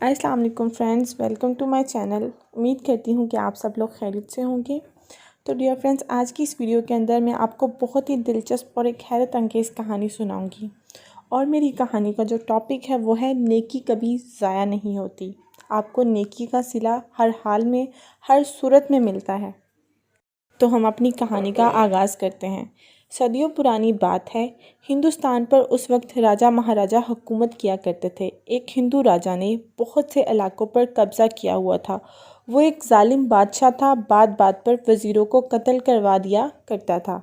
السلام علیکم friends, welcome to my channel. امید کرتی ہوں کہ آپ سب لوگ خیریت سے ہوں گے۔ تو ڈیئر فرینڈز، آج کی اس ویڈیو کے اندر میں آپ کو بہت ہی دلچسپ اور ایک حیرت انگیز کہانی سناؤں گی، اور میری کہانی کا جو ٹاپک ہے وہ ہے نیکی کبھی ضائع نہیں ہوتی۔ آپ کو نیکی کا صلہ ہر حال میں، ہر صورت میں ملتا ہے۔ تو ہم اپنی کہانی کا آغاز کرتے ہیں۔ صدیوں پرانی بات ہے، ہندوستان پر اس وقت راجہ مہاراجہ حکومت کیا کرتے تھے۔ ایک ہندو راجہ نے بہت سے علاقوں پر قبضہ کیا ہوا تھا۔ وہ ایک ظالم بادشاہ تھا، بات بات پر وزیروں کو قتل کروا دیا کرتا تھا۔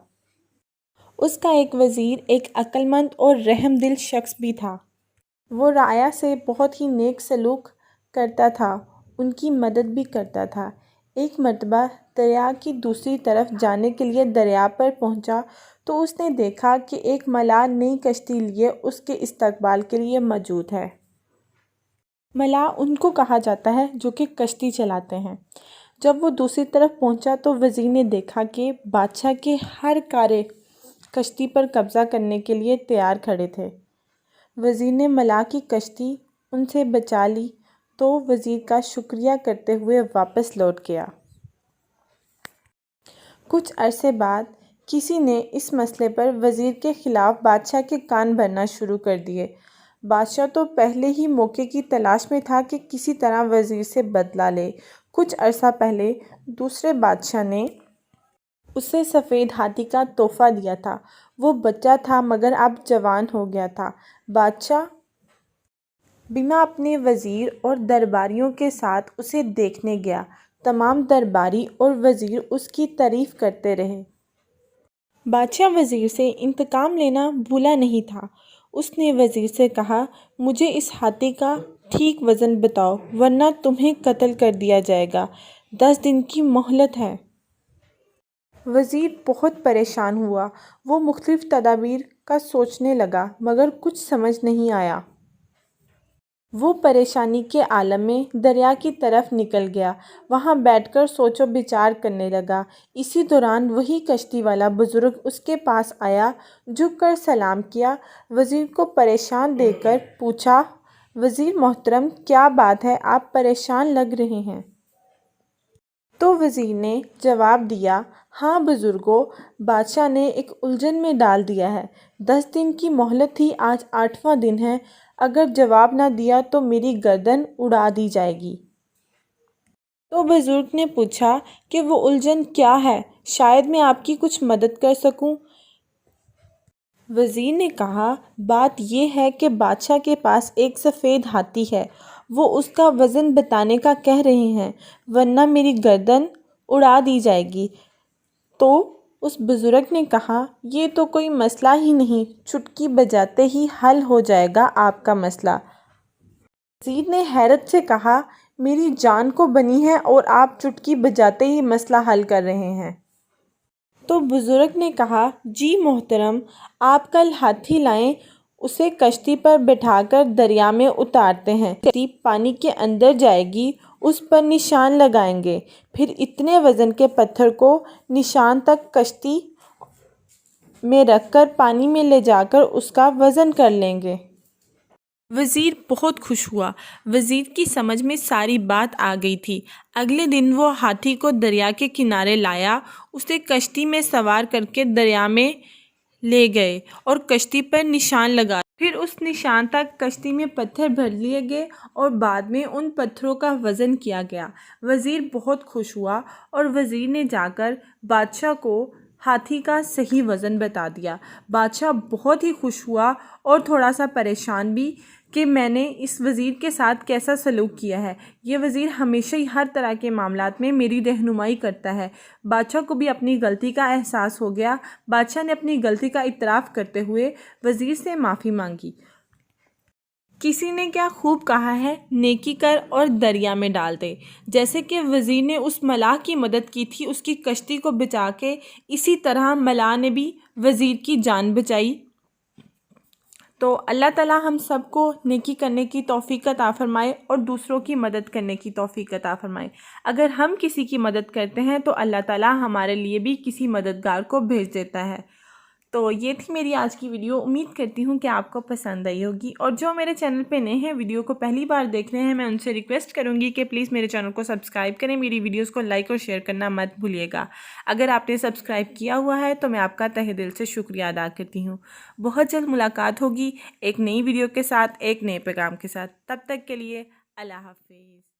اس کا ایک وزیر ایک عقل مند اور رحم دل شخص بھی تھا۔ وہ رعایا سے بہت ہی نیک سلوک کرتا تھا، ان کی مدد بھی کرتا تھا۔ ایک مرتبہ دریا کی دوسری طرف جانے کے لیے دریا پر پہنچا تو اس نے دیکھا کہ ایک ملاح نئی کشتی لیے اس کے استقبال کے لیے موجود ہے۔ ملاح ان کو کہا جاتا ہے جو کہ کشتی چلاتے ہیں۔ جب وہ دوسری طرف پہنچا تو وزیر نے دیکھا کہ بادشاہ کے ہر کارے کشتی پر قبضہ کرنے کے لیے تیار کھڑے تھے۔ وزیر نے ملاح کی کشتی ان سے بچا لی تو وزیر کا شکریہ کرتے ہوئے واپس لوٹ گیا۔ کچھ عرصے بعد کسی نے اس مسئلے پر وزیر کے خلاف بادشاہ کے کان بھرنا شروع کر دیے۔ بادشاہ تو پہلے ہی موقع کی تلاش میں تھا کہ کسی طرح وزیر سے بدلہ لے۔ کچھ عرصہ پہلے دوسرے بادشاہ نے اسے سفید ہاتھی کا تحفہ دیا تھا۔ وہ بچہ تھا مگر اب جوان ہو گیا تھا۔ بادشاہ بیمہ اپنے وزیر اور درباریوں کے ساتھ اسے دیکھنے گیا۔ تمام درباری اور وزیر اس کی تعریف کرتے رہے۔ بادشاہ وزیر سے انتقام لینا بھولا نہیں تھا۔ اس نے وزیر سے کہا، مجھے اس ہاتھی کا ٹھیک وزن بتاؤ ورنہ تمہیں قتل کر دیا جائے گا۔ 10 دن کی مہلت ہے۔ وزیر بہت پریشان ہوا۔ وہ مختلف تدابیر کا سوچنے لگا مگر کچھ سمجھ نہیں آیا۔ وہ پریشانی کے عالم میں دریا کی طرف نکل گیا۔ وہاں بیٹھ کر سوچ و بچار کرنے لگا۔ اسی دوران وہی کشتی والا بزرگ اس کے پاس آیا، جھک کر سلام کیا۔ وزیر کو پریشان دیکھ کر پوچھا، وزیر محترم کیا بات ہے، آپ پریشان لگ رہے ہیں؟ تو وزیر نے جواب دیا، ہاں بزرگوں، بادشاہ نے ایک الجھن میں ڈال دیا ہے۔ 10 دن کی مہلت تھی، آج 8واں دن ہے۔ اگر جواب نہ دیا تو میری گردن اڑا دی جائے گی۔ تو بزرگ نے پوچھا کہ وہ الجھن کیا ہے، شاید میں آپ کی کچھ مدد کر سکوں۔ وزیر نے کہا، بات یہ ہے کہ بادشاہ کے پاس ایک سفید ہاتھی ہے، وہ اس کا وزن بتانے کا کہہ رہے ہیں ورنہ میری گردن اڑا دی جائے گی۔ تو اس بزرگ نے کہا، یہ تو کوئی مسئلہ ہی نہیں، چٹکی بجاتے ہی حل ہو جائے گا آپ کا مسئلہ۔ وزیر نے حیرت سے کہا، میری جان کو بنی ہے اور آپ چٹکی بجاتے ہی مسئلہ حل کر رہے ہیں؟ تو بزرگ نے کہا، جی محترم، آپ کل ہاتھی لائیں، اسے کشتی پر بٹھا کر دریا میں اتارتے ہیں۔ کشتی پانی کے اندر جائے گی، اس پر نشان لگائیں گے، پھر اتنے وزن کے پتھر کو نشان تک کشتی میں رکھ کر پانی میں لے جا کر اس کا وزن کر لیں گے۔ وزیر بہت خوش ہوا۔ وزیر کی سمجھ میں ساری بات آ گئی تھی۔ اگلے دن وہ ہاتھی کو دریا کے کنارے لایا، اسے کشتی میں سوار کر کے دریا میں لے گئے اور کشتی پر نشان لگا۔ پھر اس نشان تک کشتی میں پتھر بھر لیے گئے اور بعد میں ان پتھروں کا وزن کیا گیا۔ وزیر بہت خوش ہوا اور وزیر نے جا کر بادشاہ کو ہاتھی کا صحیح وزن بتا دیا۔ بادشاہ بہت ہی خوش ہوا اور تھوڑا سا پریشان بھی کہ میں نے اس وزیر کے ساتھ کیسا سلوک کیا ہے۔ یہ وزیر ہمیشہ ہی ہر طرح کے معاملات میں میری رہنمائی کرتا ہے۔ بادشاہ کو بھی اپنی غلطی کا احساس ہو گیا۔ بادشاہ نے اپنی غلطی کا اعتراف کرتے ہوئے وزیر سے معافی مانگی۔ کسی نے کیا خوب کہا ہے، نیکی کر اور دریا میں ڈال دے۔ جیسے کہ وزیر نے اس ملاح کی مدد کی تھی اس کی کشتی کو بچا کے، اسی طرح ملاح نے بھی وزیر کی جان بچائی۔ تو اللہ تعالیٰ ہم سب کو نیکی کرنے کی توفیق عطا فرمائے اور دوسروں کی مدد کرنے کی توفیق عطا فرمائے۔ اگر ہم کسی کی مدد کرتے ہیں تو اللہ تعالیٰ ہمارے لیے بھی کسی مددگار کو بھیج دیتا ہے۔ تو یہ تھی میری آج کی ویڈیو. امید کرتی ہوں کہ آپ کو پسند آئی ہوگی. اور جو میرے چینل پہ نئے ہیں، ویڈیو کو پہلی بار دیکھ رہے ہیں، میں ان سے ریکویسٹ کروں گی کہ پلیز میرے چینل کو سبسکرائب کریں. میری ویڈیوز کو لائک اور شیئر کرنا مت بھولیے گا. اگر آپ نے سبسکرائب کیا ہوا ہے تو میں آپ کا تہہ دل سے شکریہ ادا کرتی ہوں. بہت جلد ملاقات ہوگی ایک نئی ویڈیو کے ساتھ، ایک نئے پیغام کے ساتھ. تب تک کے لیے اللہ حافظ.